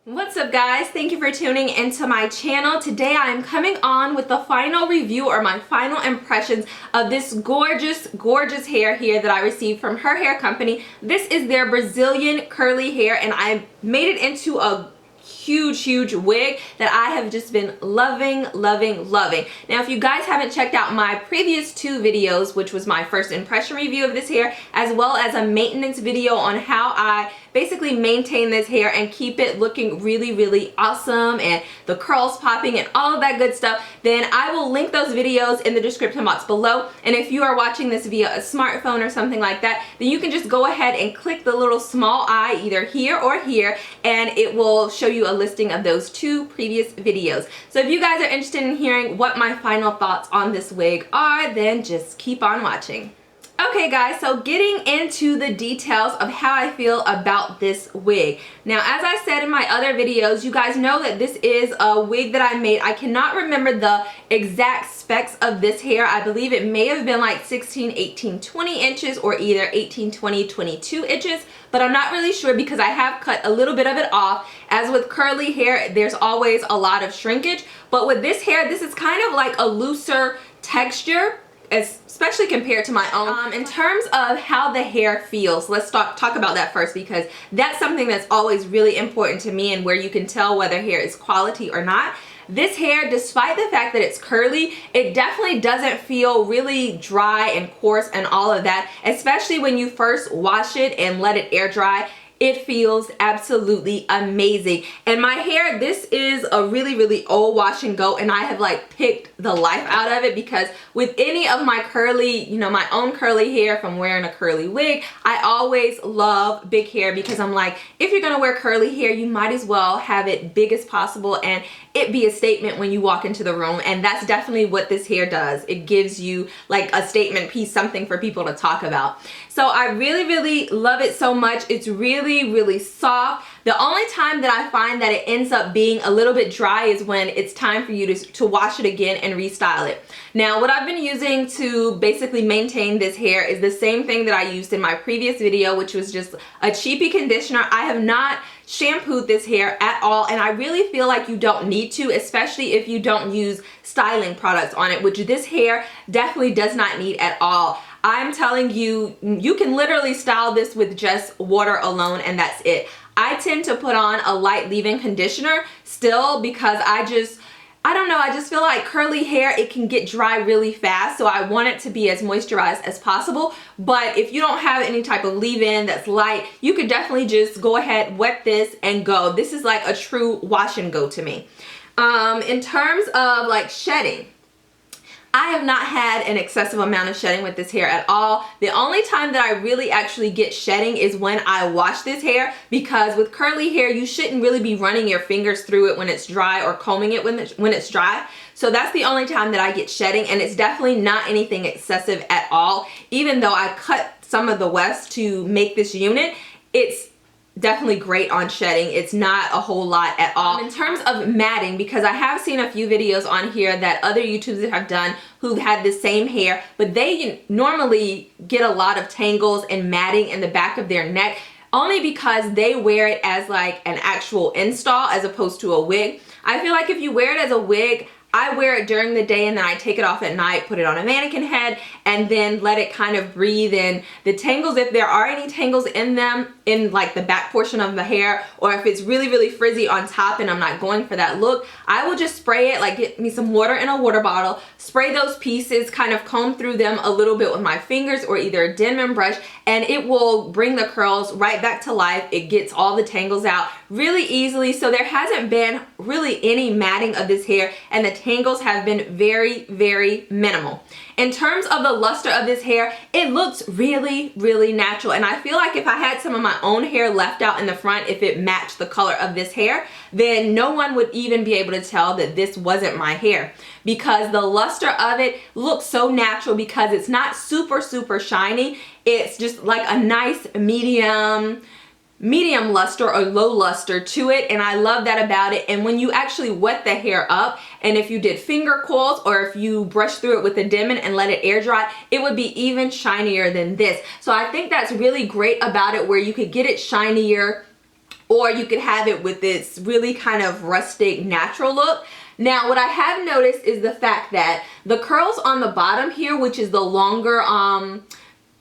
What's up guys, thank you for tuning into my channel. Today I am coming on with the final review or my final impressions of this gorgeous hair here that I received from her hair company. This is their Brazilian curly hair and I made it into a huge wig that I have just been loving. Now if you guys haven't checked out my previous two videos, which was my first impression review of this hair as well as a maintenance video on how I basically maintain this hair and keep it looking really awesome and the curls popping and all of that good stuff, then I will link those videos in the description box below. And if you are watching this via a smartphone or something like that, then you can just go ahead and click the little small eye either here or here and it will show you a listing of those two previous videos. So if you guys are interested in hearing what my final thoughts on this wig are, then just keep on watching. Okay guys, so getting into the details of how I feel about this wig. Now as I said in my other videos, you guys know that this is a wig that I made. I cannot remember the exact specs of this hair. I believe it may have been like 16, 18, 20 inches or either 18, 20, 22 inches, but I'm not really sure because I have cut a little bit of it off. As with curly hair, there's always a lot of shrinkage, but with this hair, this is kind of like a looser texture, especially compared to my own. In terms of how the hair feels, let's talk about that first because that's something that's always really important to me and where you can tell whether hair is quality or not. This hair, despite the fact that it's curly, it definitely doesn't feel really dry and coarse and all of that, especially when you first wash it and let it air dry. It feels absolutely amazing. And my hair, this is a really old wash and go and I have like picked the life out of it because with any of my curly, my own curly hair from wearing a curly wig, I always love big hair because I'm like, if you're gonna wear curly hair, you might as well have it big as possible and it be a statement when you walk into the room, and that's definitely what this hair does. It gives you like a statement piece, something for people to talk about. So I really love it so much. It's really soft. The only time that I find that it ends up being a little bit dry is when it's time for you to wash it again and restyle it. Now what I've been using to basically maintain this hair is the same thing that I used in my previous video, which was just a cheapy conditioner. I have not shampooed this hair at all and I really feel like you don't need to, especially if you don't use styling products on it, which this hair definitely does not need at all. I'm telling you, you can literally style this with just water alone and that's it. I tend to put on a light leave-in conditioner still because I don't know, I just feel like curly hair, it can get dry really fast, so I want it to be as moisturized as possible. But if you don't have any type of leave-in that's light, you could definitely just go ahead, wet this and go. This is like a true wash and go to me. In terms of like shedding, I have not had an excessive amount of shedding with this hair at all. The only time that I really actually get shedding is when I wash this hair, because with curly hair you shouldn't really be running your fingers through it when it's dry or combing it when it's dry. So that's the only time that I get shedding, and it's definitely not anything excessive at all. Even though I cut some of the wefts to make this unit, it's definitely great on shedding. It's not a whole lot at all. In terms of matting, because I have seen a few videos on here that other YouTubers have done who've had the same hair, but they normally get a lot of tangles and matting in the back of their neck only because they wear it as like an actual install as opposed to a wig. I feel like if you wear it as a wig, I wear it during the day and then I take it off at night, put it on a mannequin head, and then let it kind of breathe. And the tangles, if there are any tangles in them, in like the back portion of the hair, or if it's really frizzy on top and I'm not going for that look, I will just spray it, like get me some water in a water bottle, spray those pieces, kind of comb through them a little bit with my fingers or either a Denman brush, and it will bring the curls right back to life. It gets all the tangles out really easily. So there hasn't been really any matting of this hair, and the tangles have been very minimal. In terms of the luster of this hair, it looks really natural, and I feel like if I had some of my own hair left out in the front, if it matched the color of this hair, then no one would even be able to tell that this wasn't my hair, because the luster of it looks so natural because it's not super shiny. It's just like a nice medium luster or low luster to it, and I love that about it. And when you actually wet the hair up, and if you did finger coils or if you brush through it with a Denman and let it air dry, it would be even shinier than this. So I think that's really great about it, where you could get it shinier or you could have it with this really kind of rustic natural look. Now what I have noticed is the fact that the curls on the bottom here, which is the longer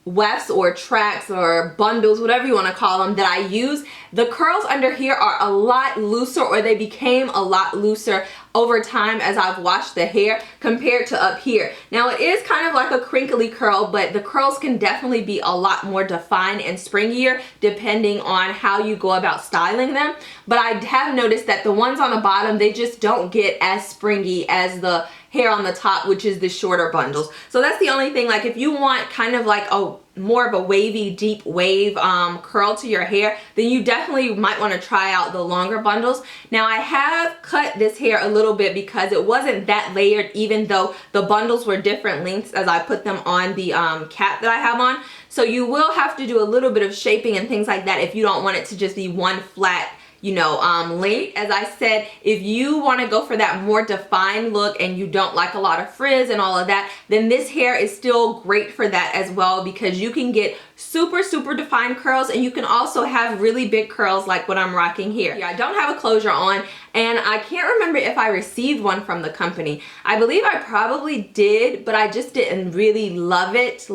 wefts or tracks or bundles, whatever you want to call them, that I use, the curls under here are a lot looser, or they became a lot looser over time as I've washed the hair compared to up here. Now it is kind of like a crinkly curl, but the curls can definitely be a lot more defined and springier depending on how you go about styling them. But I have noticed that the ones on the bottom, they just don't get as springy as the hair on the top, which is the shorter bundles. So that's the only thing. Like if you want kind of like a more of a wavy, deep wave curl to your hair, then you definitely might want to try out the longer bundles. Now I have cut this hair a little bit because it wasn't that layered, even though the bundles were different lengths as I put them on the cap that I have on. So you will have to do a little bit of shaping and things like that if you don't want it to just be one flat, you know, length. As I said, if you want to go for that more defined look and you don't like a lot of frizz and all of that, then this hair is still great for that as well, because you can get super defined curls, and you can also have really big curls like what I'm rocking here. Yeah, I don't have a closure on, and I can't remember if I received one from the company. I believe I probably did, but I just didn't really love it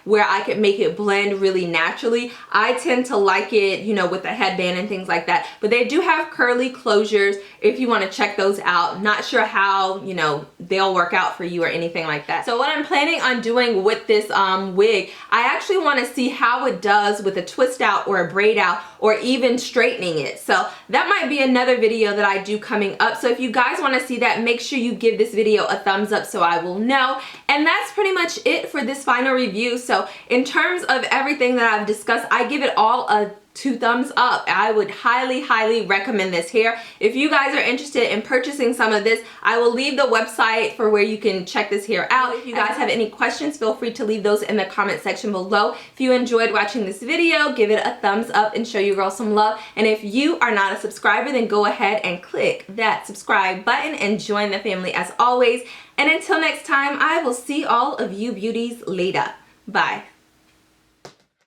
where I could make it blend really naturally. I tend to like it, you know, with the headband and things like that. But they do have curly closures if you want to check those out. Not sure how, you know, they'll work out for you or anything like that. So what I'm planning on doing with this wig, I actually want to see how it does with a twist out or a braid out, or even straightening it. So that might be another video that I do coming up. So if you guys want to see that, make sure you give this video a thumbs up so I will know. And that's pretty much it for this final review. So in terms of everything that I've discussed, I give it all a 2 thumbs up. I would highly recommend this hair. If you guys are interested in purchasing some of this, I will leave the website for where you can check this hair out. If you guys have any questions, feel free to leave those in the comment section below. If you enjoyed watching this video, give it a thumbs up and show your girl some love. And if you are not a subscriber, then go ahead and click that subscribe button and join the family as always. And until next time, I will see all of you beauties later. Bye.